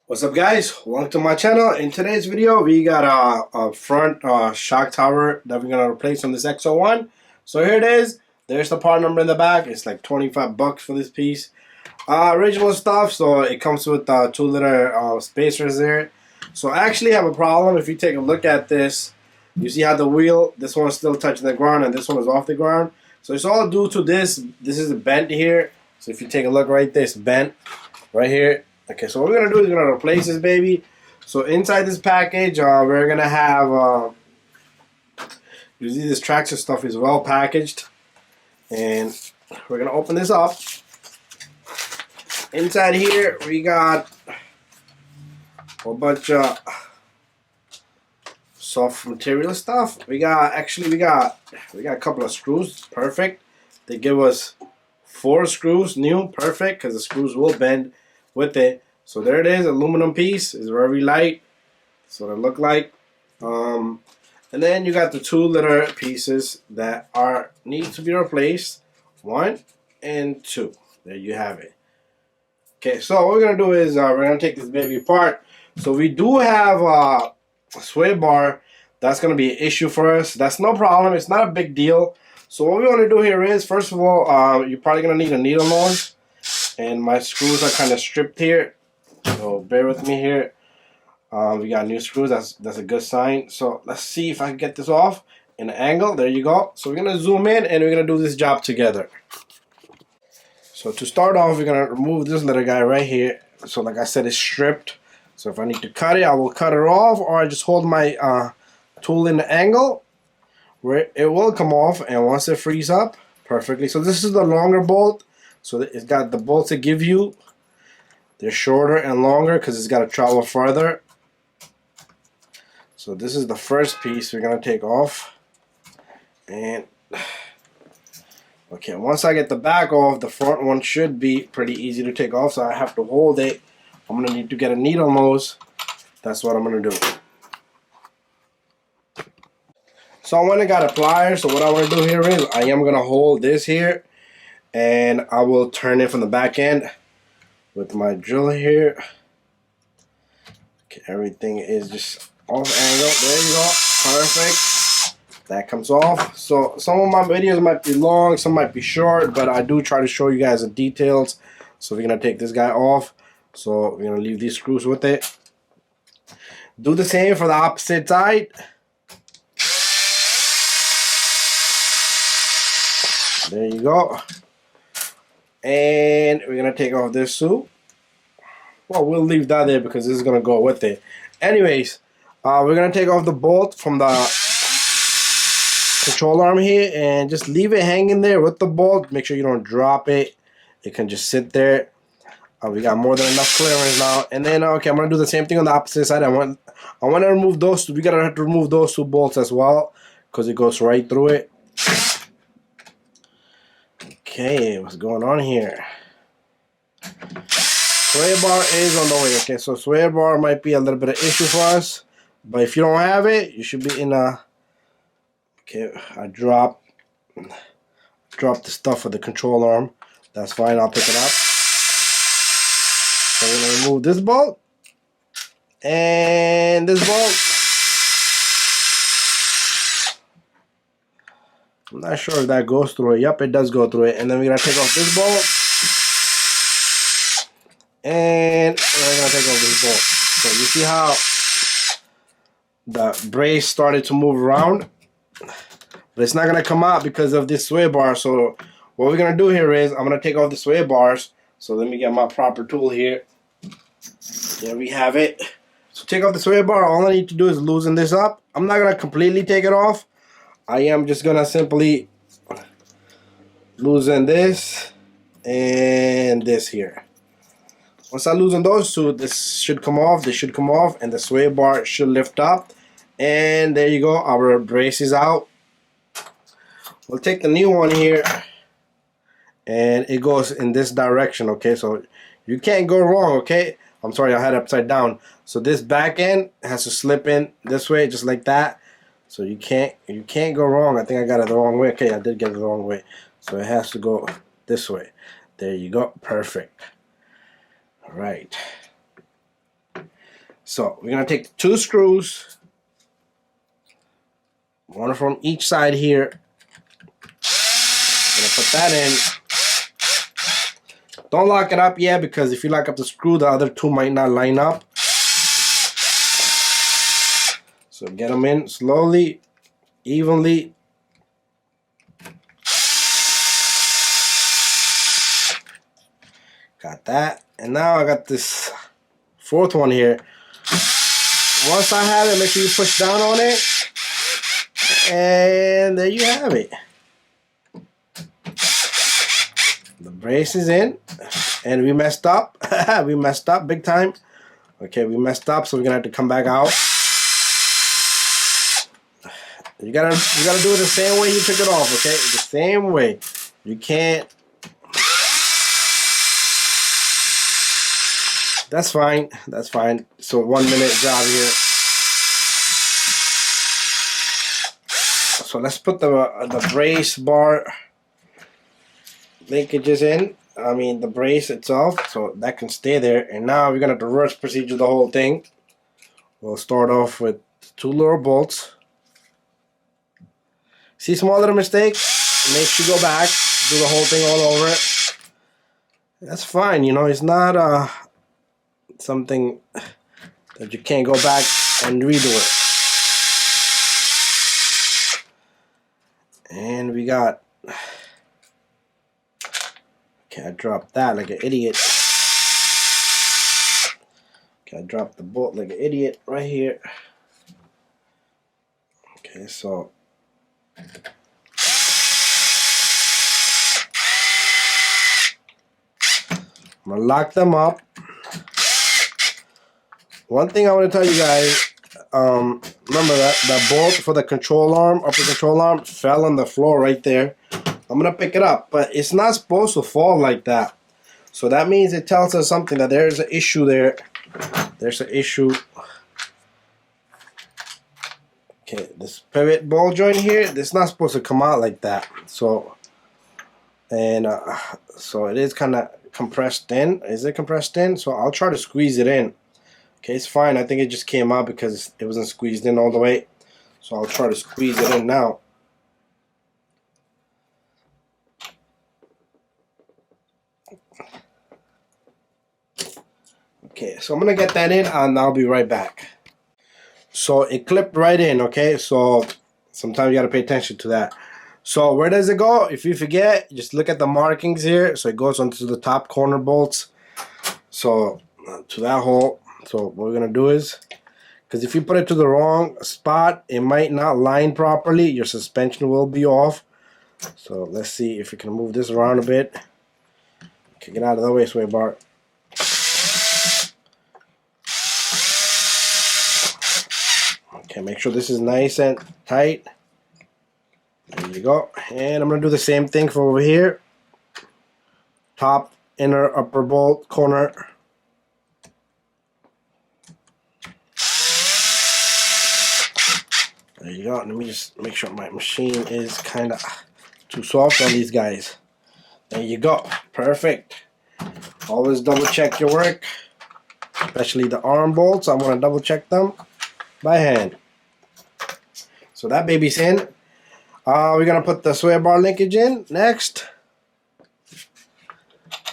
What's up, guys? Welcome to my channel. In today's video we got a front shock tower that we're gonna replace on this XO1. So here it is. There's the part number in the back. It's like 25 bucks for this piece. Original stuff. So it comes with 2-liter spacers there. So I actually have a problem. If you take a look at this, you see how the wheel, this one's still touching the ground and this one is off the ground. So it's all due to this. This is bent here. So if you take a look right there, it's bent right here. Okay, so what we're gonna do is we're gonna replace this baby. So inside this package, we're gonna have you see this Traxxas stuff is well packaged, and we're gonna open this up. Inside here, we got a bunch of soft material stuff. We got a couple of screws. Perfect. They give us 4 screws new. Perfect, because the screws will bend with it. So there it is, aluminum piece. It's very light. That's what it look like. And then you got the 2-liter pieces that need to be replaced. 1 and 2. There you have it. Okay, so what we're gonna do is we're gonna take this baby apart. So we do have a sway bar. That's gonna be an issue for us. That's no problem. It's not a big deal. So what we want to do here is, first of all, you're probably gonna need a needle nose. And my screws are kind of stripped here, so bear with me here. We got new screws. That's a good sign. So let's see if I can get this off in an angle. There you go. So we're gonna zoom in and we're gonna do this job together. So to start off, we're gonna remove this little guy right here. So like I said, it's stripped. So if I need to cut it, I will cut it off, or I just hold my tool in the angle where it will come off. And once it frees up perfectly, so this is the longer bolt. So it's got the bolts it give you. They're shorter and longer because it's got to travel further. So this is the first piece we're going to take off. And okay, once I get the back off, the front one should be pretty easy to take off. So I have to hold it. I'm going to need to get a needle nose. That's what I'm going to do. So I went and got a pliers. So what I want to do here is I am going to hold this here. And I will turn it from the back end with my drill here. Okay, everything is just off angle. There you go. Perfect. That comes off. So some of my videos might be long, some might be short, but I do try to show you guys the details. So we're going to take this guy off. So we're going to leave these screws with it. Do the same for the opposite side. There you go. And we're going to take off this too. Well, we'll leave that there because this is going to go with it. Anyways, we're going to take off the bolt from the control arm here and just leave it hanging there with the bolt. Make sure you don't drop it. It can just sit there. We got more than enough clearance now. And then, okay, I'm going to do the same thing on the opposite side. I want to remove those two. We got to have to remove those 2 bolts as well because it goes right through it. Okay, what's going on here? Sway bar is on the way. Okay, so sway bar might be a little bit of issue for us, but if you don't have it, you should be in a. Okay, I dropped the stuff for the control arm. That's fine. I'll pick it up. So we're gonna remove this bolt and this bolt. I'm not sure if that goes through it. Yep, it does go through it. And then we're going to take off this bolt. And we're going to take off this bolt. So you see how the brace started to move around? But it's not going to come out because of this sway bar. So what we're going to do here is I'm going to take off the sway bars. So let me get my proper tool here. There we have it. So take off the sway bar. All I need to do is loosen this up. I'm not going to completely take it off. I am just gonna simply loosen this and this here. Once I loosen those 2, this should come off. This should come off, and the sway bar should lift up. And there you go. Our brace is out. We'll take the new one here, and it goes in this direction. Okay, so you can't go wrong. Okay, I'm sorry, I had it upside down. So this back end has to slip in this way, just like that. So you can't go wrong. I think I got it the wrong way. Okay, I did get it the wrong way. So it has to go this way. There you go. Perfect. All right. So we're gonna take 2 screws, one from each side here. Gonna put that in. Don't lock it up yet, because if you lock up the screw, the other 2 might not line up. So get them in slowly, evenly. Got that. And now I got this 4th one here. Once I have it, make sure you push down on it. And there you have it. The brace is in. And we messed up. We messed up big time. Okay, we messed up, so we're gonna have to come back out. You gotta do it the same way you took it off, okay? The same way. You can't. That's fine. That's fine. So 1 minute job here. So let's put the brace bar linkages in. I mean the brace itself, so that can stay there. And now we're gonna reverse procedure the whole thing. We'll start off with 2 little bolts. See small little mistake? Make sure you go back, do the whole thing all over it. That's fine, you know, it's not something that you can't go back and redo it. And we got, okay, I dropped that like an idiot. Okay, I dropped the bolt like an idiot right here. Okay, so I'm gonna lock them up. One thing I want to tell you guys, remember that bolt for the control arm, upper control arm, fell on the floor right there. I'm gonna pick it up, but it's not supposed to fall like that. So that means it tells us something, that there's an issue there. There's an issue. Okay, this pivot ball joint here, this is not supposed to come out like that. So, and so it is kind of compressed in. Is it compressed in? So I'll try to squeeze it in. Okay, it's fine. I think it just came out because it wasn't squeezed in all the way. So I'll try to squeeze it in now. Okay, so I'm gonna get that in and I'll be right back. So it clipped right in, okay? So sometimes you gotta pay attention to that. So where does it go? If you forget, just look at the markings here. So it goes onto the top corner bolts. So to that hole. So what we're gonna do is, because if you put it to the wrong spot, it might not line properly. Your suspension will be off. So let's see if we can move this around a bit. Okay, get out of the way, Sway Bart. Okay, make sure this is nice and tight. There you go. And I'm gonna do the same thing for over here. Top, inner, upper bolt, corner. There you go. Let me just make sure my machine is kind of too soft on these guys. There you go. Perfect. Always double check your work, especially the arm bolts. I'm going to double check them by hand. So that baby's in. We're going to put the sway bar linkage in next.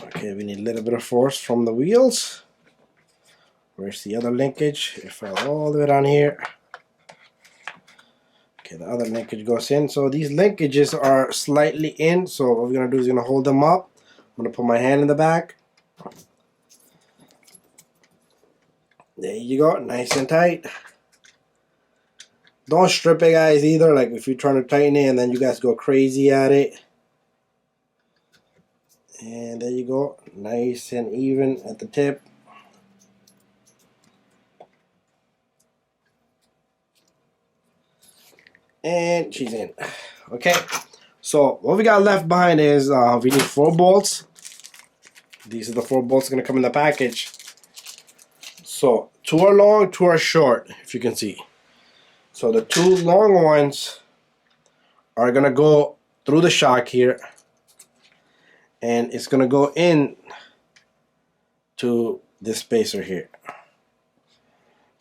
Okay, we need a little bit of force from the wheels. Where's the other linkage? It fell all the way down here. Okay, the other linkage goes in. So these linkages are slightly in. So what we're going to do is going to hold them up. I'm going to put my hand in the back. There you go. Nice and tight. Don't strip it, guys, either. Like if you're trying to tighten it and then you guys go crazy at it. And there you go. Nice and even at the tip. And she's in. Okay, so what we got left behind is we need 4 bolts. These are the 4 bolts going to come in the package. So 2 are long, 2 are short, if you can see. So the 2 long ones are going to go through the shock here, and it's going to go in to this spacer here.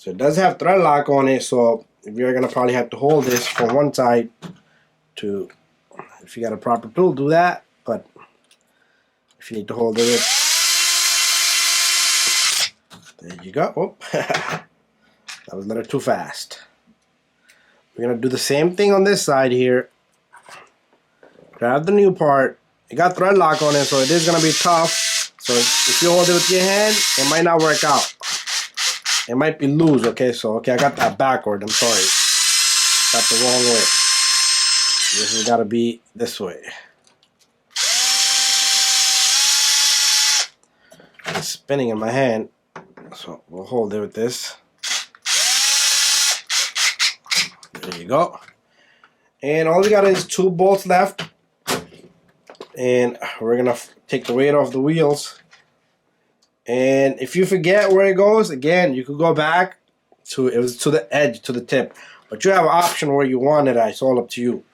So it does have thread lock on it, so you're gonna probably have to hold this from one side to, if you got a proper tool, do that. But if you need to hold it, there you go. Oh, that was a little too fast. We're gonna do the same thing on this side here. Grab the new part. It got thread lock on it, so it is gonna be tough. So if you hold it with your hand, it might not work out. It might be loose, okay? So, okay, I got that backward. I'm sorry. Got the wrong way. This has got to be this way. It's spinning in my hand, so we'll hold it with this. There you go. And all we got is 2 bolts left. And we're going to take the weight off the wheels. And if you forget where it goes, again, you could go back to, it was to the edge, to the tip. But you have an option where you want it at. It's all up to you.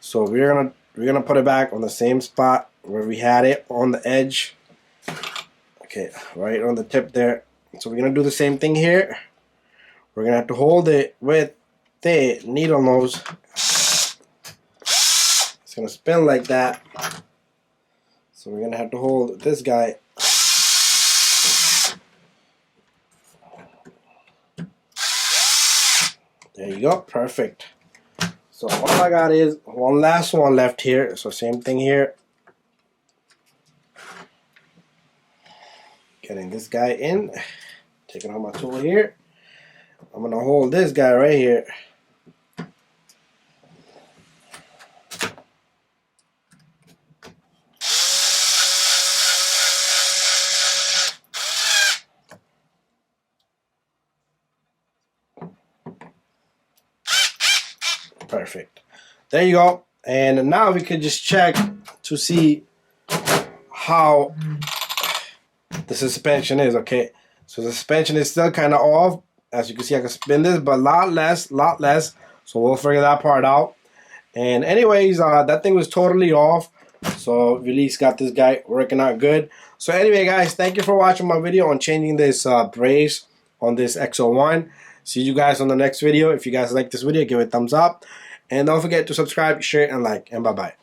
So we're gonna put it back on the same spot where we had it on the edge. Okay, right on the tip there. So we're gonna do the same thing here. We're gonna have to hold it with the needle nose. It's gonna spin like that. So we're gonna have to hold this guy. There you go, perfect. So all I got is one last one left here. So same thing here. Getting this guy in. Taking out my tool here. I'm gonna hold this guy right here. Perfect. There you go. And now we can just check to see how the suspension is. Okay, so the suspension is still kind of off. As you can see, I can spin this, but a lot less. So we'll figure that part out. And anyways, that thing was totally off. So we at least got this guy working out good. So anyway, guys, thank you for watching my video on changing this brace on this XO1. See you guys on the next video. If you guys like this video, give it a thumbs up. And don't forget to subscribe, share, and like. And bye-bye.